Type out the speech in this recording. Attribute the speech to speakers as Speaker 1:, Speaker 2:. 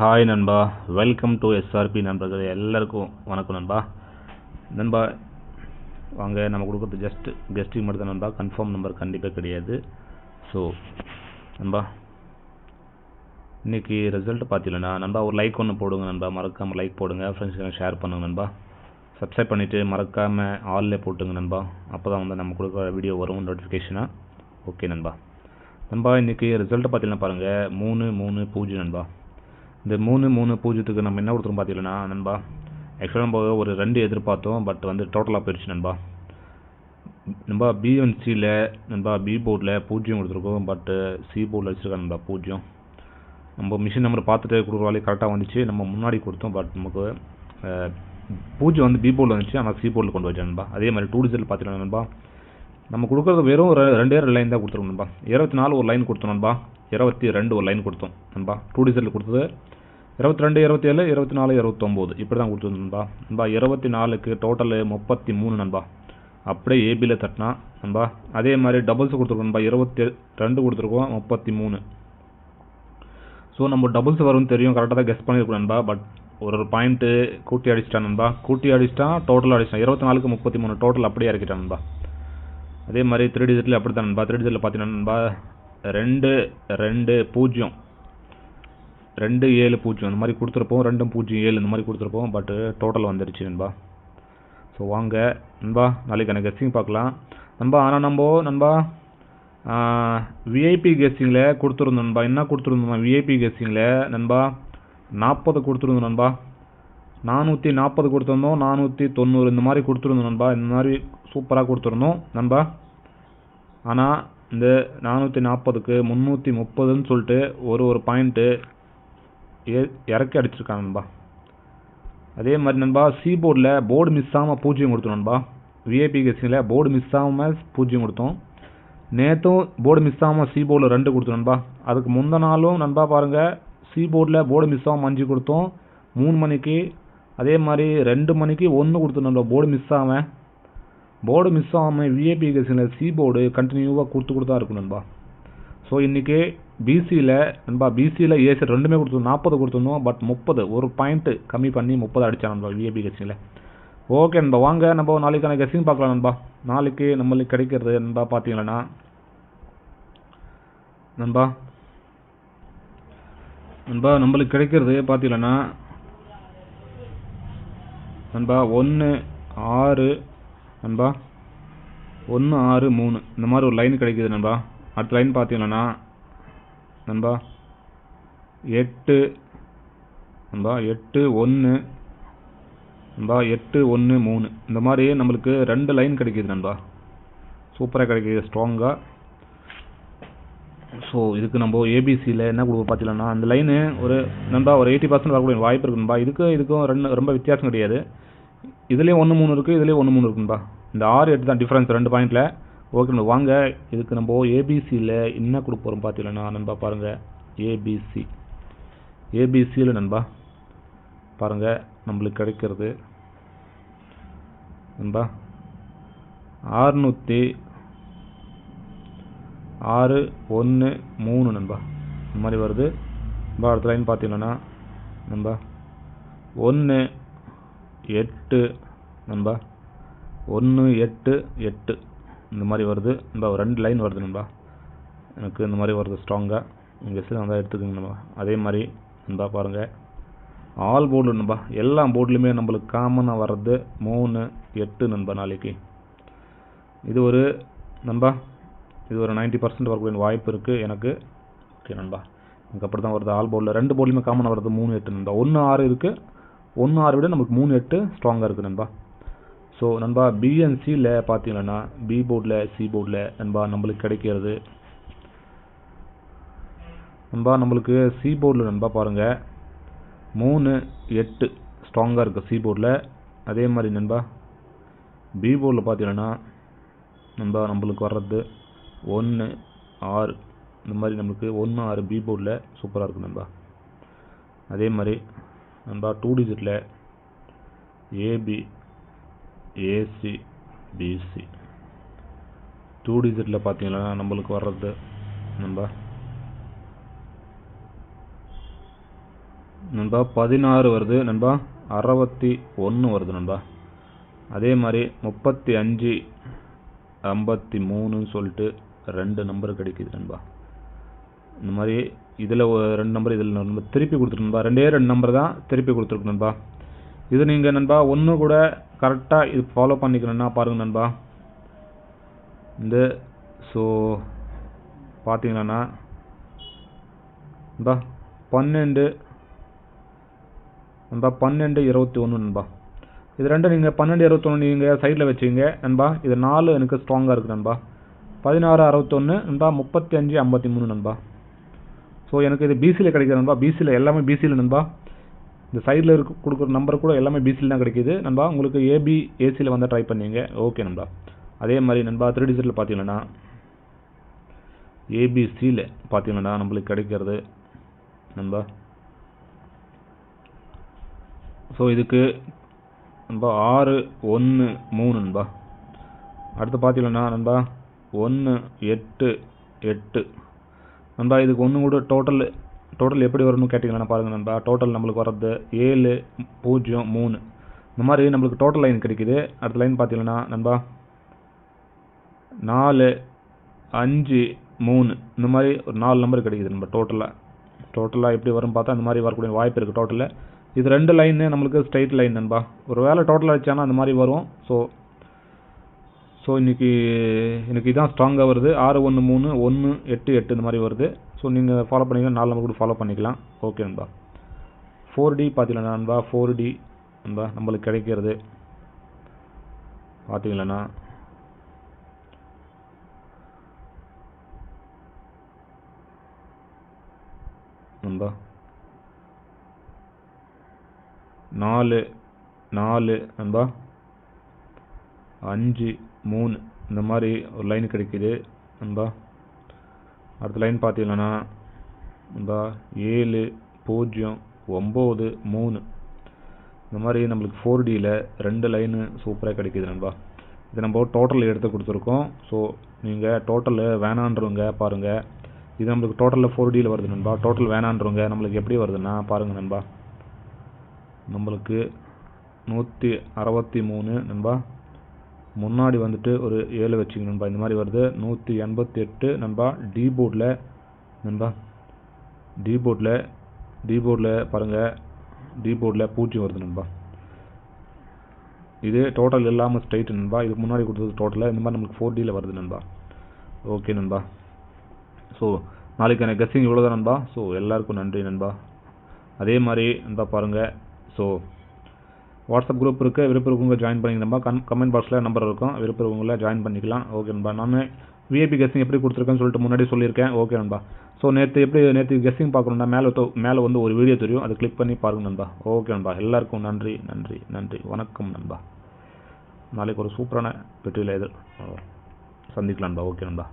Speaker 1: Hi நண்பா, welcome to SRP நண்பர்கள் எல்லாருக்கும் வணக்கம் நண்பா. நண்பா வாங்க, நம்ம கொடுக்குறது ஜஸ்ட் கெஸ்டிங் மட்டும் தான் நண்பா, கன்ஃபார்ம் நம்பர் கண்டிப்பாக கிடையாது. ஸோ நண்பா இன்றைக்கி ரிசல்ட் பார்த்தீங்கன்னா நண்பா ஒரு லைக் ஒன்று போடுங்க நண்பா, மறக்காமல் லைக் போடுங்க, ஃப்ரெண்ட்ஸ்க்கு ஷேர் பண்ணுங்கள் நண்பா. சப்ஸ்கிரைப் பண்ணிவிட்டு மறக்காமல் ஆல்லே போட்டுங்க நண்பா, அப்போ தான் வந்து நம்ம கொடுக்குற வீடியோ வரும் நோட்டிஃபிகேஷனாக. ஓகே நண்பா. நண்பா இன்றைக்கி ரிசல்ட்டு பார்த்தீங்கன்னா பாருங்கள் 3-3-0 நண்பா. இந்த 3-3-0 நம்ம என்ன கொடுத்துரும் பார்த்தீங்கன்னா நண்பா, ஆக்சுவலாக நம்ம ஒரு 2 எதிர்பார்த்தோம், பட் வந்து டோட்டலாக போயிடுச்சு நண்பா. நண்பா B1Cயில் நண்பா பி போர்டில் 0 கொடுத்துருக்கோம், பட்டு சி போர்டில் வச்சுருக்கோம் நண்பா 0. நம்ம மிஷின் நம்பர் பார்த்துட்டு கொடுக்குற வேலையை கரெக்டாக வந்துச்சு, நம்ம முன்னாடி கொடுத்தோம், பட் நமக்கு 0 வந்து பி போர்டில் வந்துச்சு, ஆனால் சி போர்டில் கொண்டு வச்சேன் நண்பா. அதே மாதிரி 2 டிஜிட்டல் பார்த்தீங்கன்னா நண்பா, நம்ம கொடுக்குறது வெறும் 2 லைன் தான் கொடுத்துருக்கோம் நண்பா. 24 ஒரு லைன் கொடுத்தோம் நண்பா, 22 ஒரு லைன் கொடுத்தோம் நண்பா. 2 டிஜிட்டல் கொடுத்தது 22, 27, 24, 29 இப்படி தான் கொடுத்துருந்தோம் நண்பா. நண்பா 24க்கு டோட்டலு 33 நண்பா. அப்படியே ஏபியில் தட்டினா நண்பா. அதே மாதிரி டபுள்ஸ் கொடுத்துருக்கோம் நண்பா, 22 கொடுத்துருக்கோம், 33. ஸோ நம்ம டபுள்ஸ் வரும்னு தெரியும், கரெக்டாக தான் கெஸ் பண்ணியிருக்கோம் நண்பா. பட் ஒரு பாயிண்ட்டு கூட்டி அடிச்சிட்டான் நண்பா, கூட்டி அடிச்சிட்டான், டோட்டலாக அடிச்சிட்டான். 24க்கு 33 டோட்டல் அப்படியே இறக்கிட்டான் நண்பா. அதே மாதிரி 3 டிஜிட்டில் அப்படி தான் நண்பா. 3 டிஜிட்டில் பார்த்தீங்கன்னா நண்பா 2-2-0 2-7-0 இந்த மாதிரி கொடுத்துருப்போம், 2-0-7 இந்த மாதிரி கொடுத்துருப்போம், பட்டு டோட்டல் வந்துடுச்சு நண்பா. ஸோ வாங்க நண்பா நாளைக்கு எனக்கு கெஸ்ஸிங் பார்க்கலாம் நண்பா. ஆனால் நம்ம நண்பா விஐபி கெஸ்ஸிங்கில் கொடுத்துருந்தோம் நண்பா. என்ன கொடுத்துருந்தோம் விஐபி கெஸ்ஸிங்கில் நண்பா 40 கொடுத்துருந்தோம் நண்பா. 440 கொடுத்துருந்தோம், 490 இந்த மாதிரி கொடுத்துருந்தோம் நண்பா. இந்த மாதிரி சூப்பராக கொடுத்துருந்தோம் நண்பா. ஆனால் இந்த 440க்கு 330ன்னு சொல்லிட்டு ஒரு பாயிண்ட்டு இறக்கி அடிச்சிருக்காங்க நண்பா. அதே மாதிரி நண்பா சி போர்டில் போர்டு மிஸ் ஆகாமல் 0 கொடுத்தோம் நண்பா. விஐபி கெஸ்ஸிங்கில் போர்டு மிஸ் ஆகாமல் 0 கொடுத்தோம். நேற்றும் போர்டு மிஸ் ஆகாமல் சி போர்டில் 2 கொடுத்தோம் நண்பா. அதுக்கு முந்தின நாளும் நண்பா பாருங்கள், சி போர்டில் போர்டு மிஸ் ஆகாமல் 5 கொடுத்தோம் 3 மணிக்கு. அதே மாதிரி 2 மணிக்கு 1 கொடுத்தோம் நண்பா. போர்டு மிஸ் ஆகாமல் விஐபி கெஸ்ஸிங்கில் சி போர்டு கண்டினியூவாக கொடுத்தா இருக்கும் நண்பா. ஸோ இன்றைக்கி பிசியில் நண்பா, பிசியில் ஏசி ரெண்டுமே கொடுத்துருந்தோம், 40 கொடுத்துருந்தோம், பட் 30 ஒரு பாயிண்ட்டு கம்மி பண்ணி 30 அடித்தா நண்பா விஐபி கெஸ்ஸிங்கில். ஓகே நண்பா, வாங்க நம்ம நாளைக்கான கெஸ்ஸிங் பார்க்கலாம் நண்பா. நாளைக்கு நம்மளுக்கு கிடைக்கிறது நண்பா பார்த்தீங்கன்னா நண்பா நம்மளுக்கு கிடைக்கிறது பார்த்தீங்கன்னா நண்பா 1-6 நண்பா, 1-6-3 இந்த மாதிரி ஒரு லைன் கிடைக்கிது நண்பா. அடுத்த லைன் பார்த்தீங்கன்னா நண்பா 8 நண்பா, 8-1 நண்பா, 8-1-3 இந்த மாதிரி நம்மளுக்கு 2 லைன் கிடைக்கிது நண்பா. சூப்பராக கிடைக்கிது, ஸ்ட்ராங்காக. ஸோ இதுக்கு நம்ம ஏபிசியில் என்ன கொடுப்போம் பார்த்தீங்கன்னா, அந்த லைனு ஒரு நண்பா ஒரு 80% வரக்கூடிய வாய்ப்பு இருக்குது நண்பா. இதுக்கும் ரொம்ப வித்தியாசம் கிடையாது. இதுலேயும் 1-3 இருக்குது, இதுலேயும் 1-3 இருக்குது நண்பா. இந்த 6-8 தான் டிஃப்ரென்ஸ் 2 பாயிண்டில். ஓகே நண்பா, வாங்க இதுக்கு நம்ம ஏபிசியில் என்ன கொடுக்க போகிறோம் பார்த்தீங்கன்னா நண்பா பாருங்கள். ஏபிசியில் நண்பா பாருங்கள் நம்மளுக்கு கிடைக்கிறது நண்பா 606-1-3 நண்பா இந்த மாதிரி வருது நண்பா. அடுத்த லைன் பார்த்தீங்கன்னா நண்பா 1-8 நண்பா, 1-8-8 இந்த மாதிரி வருது நண்பா. 2 லைன் வருது நண்பா எனக்கு இந்த மாதிரி வருது ஸ்ட்ராங்காக. உங்கள் கெஸ்ஸில் வந்தால் எடுத்துக்கோங்க நண்பா. அதே மாதிரி நண்பா பாருங்கள் ஆல் போர்டில் நண்பா, எல்லா போர்ட்லையுமே நம்மளுக்கு காமனாக வர்றது 3-8 நண்பா. நாளைக்கு இது ஒரு நண்பா, இது ஒரு 90% வரக்கூடிய வாய்ப்பு இருக்குது எனக்கு. ஓகே நண்பா, எனக்கு அப்படி தான் வருது. ஆல் போர்டில் 2 போர்ட்லையுமே காமனாக வருது 3-8 நண்பா. 1-6 இருக்குது, 1-6 விட நமக்கு 3-8 ஸ்ட்ராங்காக இருக்குது நண்பா. ஸோ நண்பா பிஎன்சியில் பார்த்தீங்கன்னா பி போர்டில் சி போர்டில் நண்பா நம்மளுக்கு கிடைக்கிறது நண்பா, நம்மளுக்கு சி போர்டில் நண்பா பாருங்கள் 3-8 ஸ்ட்ராங்காக இருக்குது சி போர்டில். அதே மாதிரி நண்பா பி போர்டில் பார்த்தீங்கன்னா நண்பா நம்மளுக்கு வர்றது 1-6 இந்த மாதிரி நம்மளுக்கு 1-6 பி போர்டில் சூப்பராக இருக்குது நண்பா. அதே மாதிரி நண்பா 2 டிஜிட்டில் ஏபி ஏசி பிசி 2 டிஜிட்டில் பார்த்தீங்கன்னா நம்மளுக்கு வர்றது நண்பா நண்பா 16 வருது நண்பா, 61 வருது நண்பா. அதே மாதிரி 35 53 சொல்லிட்டு 2 நம்பர் கிடைக்குது நண்பா. இந்த மாதிரி இதில் 2 நம்பர், இதில் நம்ம திருப்பி கொடுத்துருக்கு நண்பா. 2 நம்பர் தான் திருப்பி கொடுத்துருக்கு நண்பா. இது நீங்கள் நண்பா ஒன்று கூட கரெக்டாக இது ஃபாலோ பண்ணிக்கணும்னா பாருங்கள் நண்பா. இந்த ஸோ பார்த்தீங்கன்னா நண்பா 12 நண்பா 12-21 நண்பா. இது ரெண்டும் நீங்கள் 12-21 நீங்கள் சைடில் வச்சுங்க நண்பா. இது 4 எனக்கு ஸ்ட்ராங்காக இருக்குது நண்பா. 16-61 நண்பா, 35-53 நண்பா. ஸோ எனக்கு இது பிசியில் கிடைக்குது நண்பா. பிசியில் எல்லாமே பிசியில் நண்பா. இந்த சைடில் கொடுக்குற நம்பர் கூட எல்லாமே பிசியில் தான் கிடைக்கிது நண்பா. உங்களுக்கு ஏபி ஏசியில் வந்து ட்ரை பண்ணிங்க. ஓகே நண்பா. அதே மாதிரி நண்பா 3 டிஜிட்டில் பார்த்தீங்கன்னா ஏபிசியில் பார்த்தீங்கன்னா நம்மளுக்கு கிடைக்கிறது நண்பா. ஸோ இதுக்கு நண்பா 613 நண்பா. அடுத்து பார்த்தீங்கன்னா நண்பா 188 நண்பா. இதுக்கு ஒன்று கூட டோட்டல் எப்படி வரும்னு கேட்டிங்கன்னா பாருங்கள் நண்பா. டோட்டல் நம்மளுக்கு வர்றது 703 இந்த மாதிரி நம்மளுக்கு டோட்டல் லைன் கிடைக்குது. அடுத்த லைன் பார்த்தீங்கன்னா நண்பா 453 இந்த மாதிரி ஒரு 4 நம்பர் கிடைக்குது நண்பா. டோட்டலாக எப்படி வரும் பார்த்தா அந்த மாதிரி வரக்கூடிய வாய்ப்பு இருக்குது டோட்டலில். இது 2 லைன் நம்மளுக்கு ஸ்ட்ரைட் லைன் நண்பா. ஒரு வேளை டோட்டலாக வச்சானா அந்த மாதிரி வரும். ஸோ இன்றைக்கி எனக்கு இதான் ஸ்ட்ராங்காக வருது. 613 188 இந்த மாதிரி வருது. ஸோ நீங்கள் ஃபாலோ பண்ணிக்கலாம், 4 நம்பர் கூட ஃபாலோ பண்ணிக்கலாம். ஓகே நண்பா. 4D பார்த்தீங்களா நண்பா, 4D நண்பா நம்மளுக்கு கிடைக்கிறது பார்த்தீங்களா நண்பா 4 நண்பா 5 3 இந்த மாதிரி ஒரு லைன் கிடைக்குது நண்பா. அடுத்த லைன் பார்த்தீங்கன்னா நண்பா 7 0 9 3 இந்த மாதிரி நம்மளுக்கு 4Dயில் 2 லைனு சூப்பராக கிடைக்குது நண்பா. இது நம்ம டோட்டல் எடுத்து கொடுத்துருக்கோம். ஸோ நீங்கள் டோட்டல் வேணான்றவங்க பாருங்கள். இது நம்மளுக்கு டோட்டலில் 4Dயில் வருது நண்பா. டோட்டல் வேணான்றவங்க நம்மளுக்கு எப்படி வருதுன்னா பாருங்கள் நண்பா. நம்மளுக்கு 163 நண்பா, முன்னாடி வந்துட்டு ஒரு 7 வச்சுங்க நண்பா. இந்த மாதிரி வருது 188 நண்பா. டீபோர்டில் நண்பா, டீபோர்டில் பாருங்கள், டீபோர்டில் 0 வருது நண்பா. இது டோட்டல் இல்லாமல் ஸ்ட்ரைட் நண்பா. இதுக்கு முன்னாடி கொடுத்தது டோட்டலில் இந்த மாதிரி நம்மளுக்கு 4Dயில் வருது நண்பா. ஓகே நண்பா. ஸோ நாளைக்கான கெஸ்ஸிங் இவ்வளோ தான் நண்பா. ஸோ எல்லாருக்கும் நன்றி நண்பா. அதே மாதிரி நண்பா பாருங்கள். ஸோ வாட்ஸ்அப் குரூப் இருக்குது, விருப்பம் இருக்கவங்க ஜாயின் பண்ணிங்க நண்பா. கமெண்ட் பாக்ஸில் நம்பர் இருக்கும், விருப்பம் இருக்கவங்கள ஜாயின் பண்ணிக்கலாம். ஓகே நண்பா. நான் விஐபி கெஸ்ஸிங் எப்படி கொடுத்துருக்கேன்னு சொல்லிட்டு முன்னாடி சொல்லியிருக்கேன். ஓகே நண்பா. ஸோ நேற்று கெஸ்ஸிங் பார்க்கணுன்னா மேலே வந்து ஒரு வீடியோ தெரியும், அதை கிளிக் பண்ணி பாருங்கள் நண்பா. ஓகே நண்பா. எல்லாருக்கும் நன்றி நன்றி நன்றி. வணக்கம் நண்பா. நாளைக்கு ஒரு சூப்பரான வெற்றியில் சந்திக்கலாம் நண்பா. ஓகே நண்பா.